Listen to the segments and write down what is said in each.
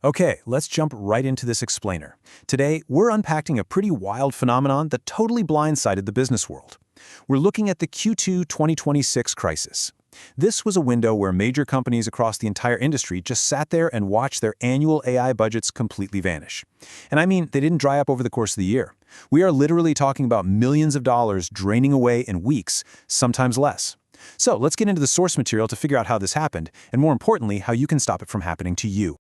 Okay, let's jump right into this explainer. Today, we're unpacking a pretty wild phenomenon that totally blindsided the business world. We're looking at the Q2 2026 crisis. This was a window where major companies across the entire industry just sat there and watched their annual AI budgets completely vanish. And I mean, they didn't dry up over the course of the year. We are literally talking about millions of dollars draining away in weeks, sometimes less. So let's get into the source material to figure out how this happened, and more importantly, how you can stop it from happening to you.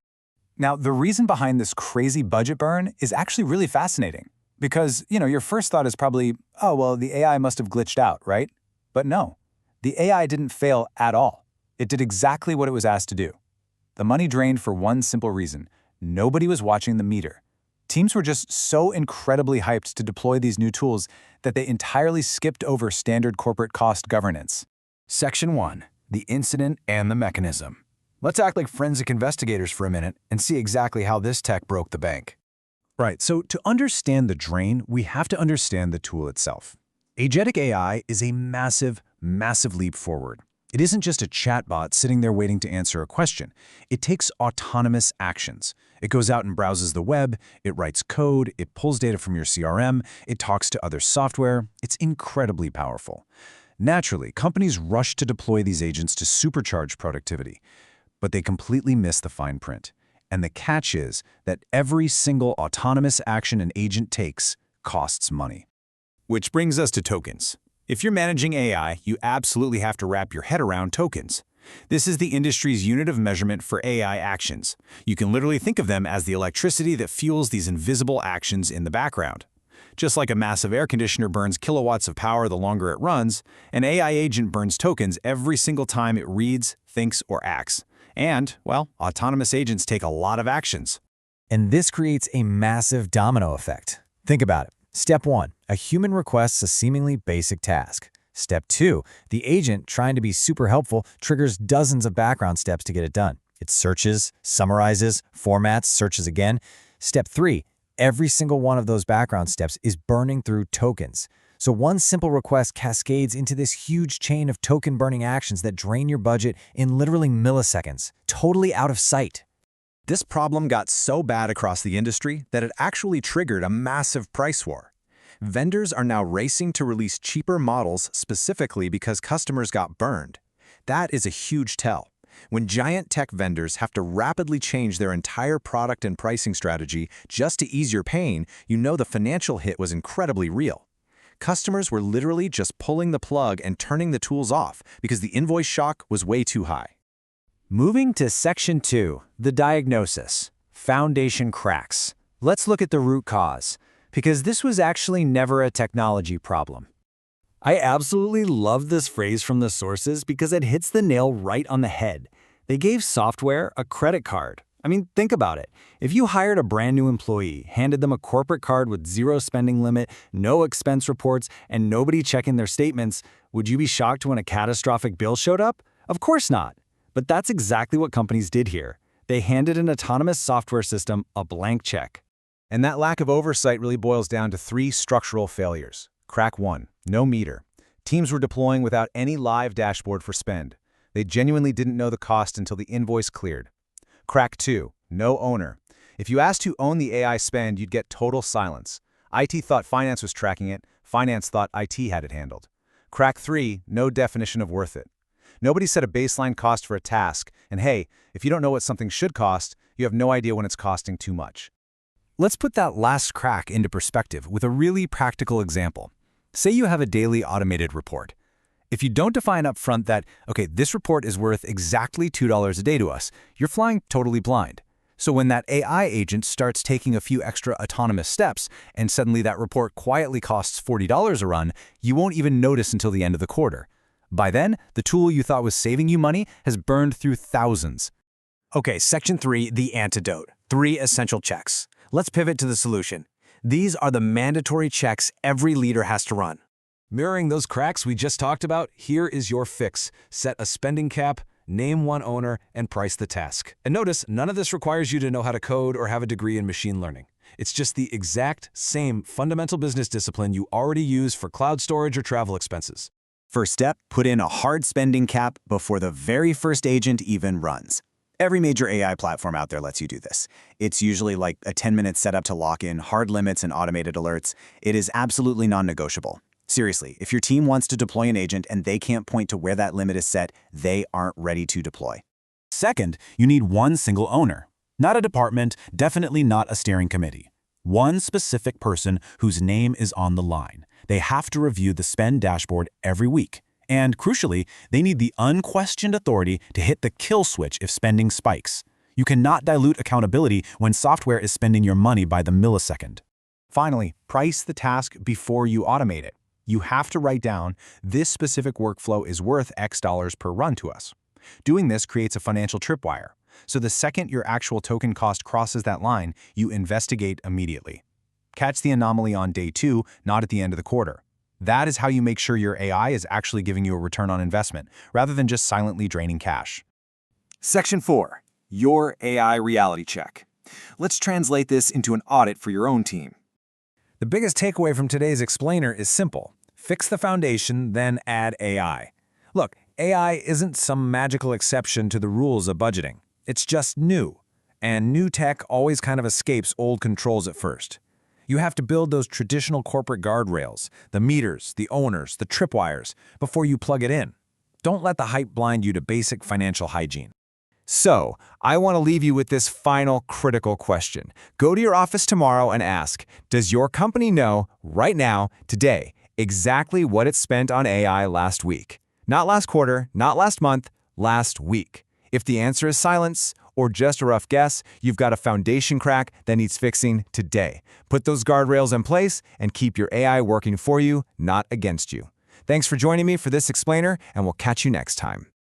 Now, the reason behind this crazy budget burn is actually really fascinating. Because, your first thought is probably, oh, well, the AI must have glitched out, right? But no, the AI didn't fail at all. It did exactly what it was asked to do. The money drained for one simple reason. Nobody was watching the meter. Teams were just so incredibly hyped to deploy these new tools that they entirely skipped over standard corporate cost governance. Section 1. The incident and the mechanism. Let's act like forensic investigators for a minute and see exactly how this tech broke the bank. Right, so to understand the drain, we have to understand the tool itself. Agentic AI is a massive, massive leap forward. It isn't just a chatbot sitting there waiting to answer a question. It takes autonomous actions. It goes out and browses the web, it writes code, it pulls data from your CRM, it talks to other software. It's incredibly powerful. Naturally, companies rush to deploy these agents to supercharge productivity. But they completely miss the fine print. And the catch is that every single autonomous action an agent takes costs money. Which brings us to tokens. If you're managing AI, you absolutely have to wrap your head around tokens. This is the industry's unit of measurement for AI actions. You can literally think of them as the electricity that fuels these invisible actions in the background. Just like a massive air conditioner burns kilowatts of power the longer it runs, an AI agent burns tokens every single time it reads, thinks, or acts. And, well, autonomous agents take a lot of actions. And this creates a massive domino effect. Think about it. Step 1, a human requests a seemingly basic task. Step 2, the agent, trying to be super helpful, triggers dozens of background steps to get it done. It searches, summarizes, formats, searches again. Step 3, every single one of those background steps is burning through tokens. So one simple request cascades into this huge chain of token-burning actions that drain your budget in literally milliseconds, totally out of sight. This problem got so bad across the industry that it actually triggered a massive price war. Vendors are now racing to release cheaper models specifically because customers got burned. That is a huge tell. When giant tech vendors have to rapidly change their entire product and pricing strategy just to ease your pain, you know the financial hit was incredibly real. Customers were literally just pulling the plug and turning the tools off because the invoice shock was way too high. Moving to Section 2, the diagnosis, foundation cracks. Let's look at the root cause, because this was actually never a technology problem. I absolutely love this phrase from the sources because it hits the nail right on the head. They gave software a credit card. I mean, think about it. If you hired a brand new employee, handed them a corporate card with zero spending limit, no expense reports, and nobody checking their statements, would you be shocked when a catastrophic bill showed up? Of course not. But that's exactly what companies did here. They handed an autonomous software system a blank check. And that lack of oversight really boils down to 3 structural failures. Crack 1, no meter. Teams were deploying without any live dashboard for spend. They genuinely didn't know the cost until the invoice cleared. Crack 2, no owner. If you asked who owned the AI spend, you'd get total silence. IT thought finance was tracking it, finance thought IT had it handled. Crack 3, no definition of worth it. Nobody set a baseline cost for a task, and hey, if you don't know what something should cost, you have no idea when it's costing too much. Let's put that last crack into perspective with a really practical example. Say you have a daily automated report. If you don't define up front that, okay, this report is worth exactly $2 a day to us, you're flying totally blind. So when that AI agent starts taking a few extra autonomous steps, and suddenly that report quietly costs $40 a run, you won't even notice until the end of the quarter. By then, the tool you thought was saving you money has burned through thousands. Okay, Section 3, the antidote. 3 essential checks. Let's pivot to the solution. These are the mandatory checks every leader has to run. Mirroring those cracks we just talked about, here is your fix. Set a spending cap, name one owner, and price the task. And notice, none of this requires you to know how to code or have a degree in machine learning. It's just the exact same fundamental business discipline you already use for cloud storage or travel expenses. First step, put in a hard spending cap before the very first agent even runs. Every major AI platform out there lets you do this. It's usually like a 10-minute setup to lock in, hard limits, and automated alerts. It is absolutely non-negotiable. Seriously, if your team wants to deploy an agent and they can't point to where that limit is set, they aren't ready to deploy. Second, you need one single owner. Not a department, definitely not a steering committee. One specific person whose name is on the line. They have to review the spend dashboard every week. And crucially, they need the unquestioned authority to hit the kill switch if spending spikes. You cannot dilute accountability when software is spending your money by the millisecond. Finally, price the task before you automate it. You have to write down, this specific workflow is worth X dollars per run to us. Doing this creates a financial tripwire. So the second your actual token cost crosses that line, you investigate immediately. Catch the anomaly on day 2, not at the end of the quarter. That is how you make sure your AI is actually giving you a return on investment, rather than just silently draining cash. Section 4. Your AI reality check. Let's translate this into an audit for your own team. The biggest takeaway from today's explainer is simple. Fix the foundation, then add AI. Look, AI isn't some magical exception to the rules of budgeting. It's just new. And new tech always kind of escapes old controls at first. You have to build those traditional corporate guardrails, the meters, the owners, the tripwires, before you plug it in. Don't let the hype blind you to basic financial hygiene. So, I want to leave you with this final critical question. Go to your office tomorrow and ask, does your company know, right now, today, exactly what it spent on AI last week? Not last quarter, not last month, last week. If the answer is silence, or just a rough guess, you've got a foundation crack that needs fixing today. Put those guardrails in place and keep your AI working for you, not against you. Thanks for joining me for this explainer, and we'll catch you next time.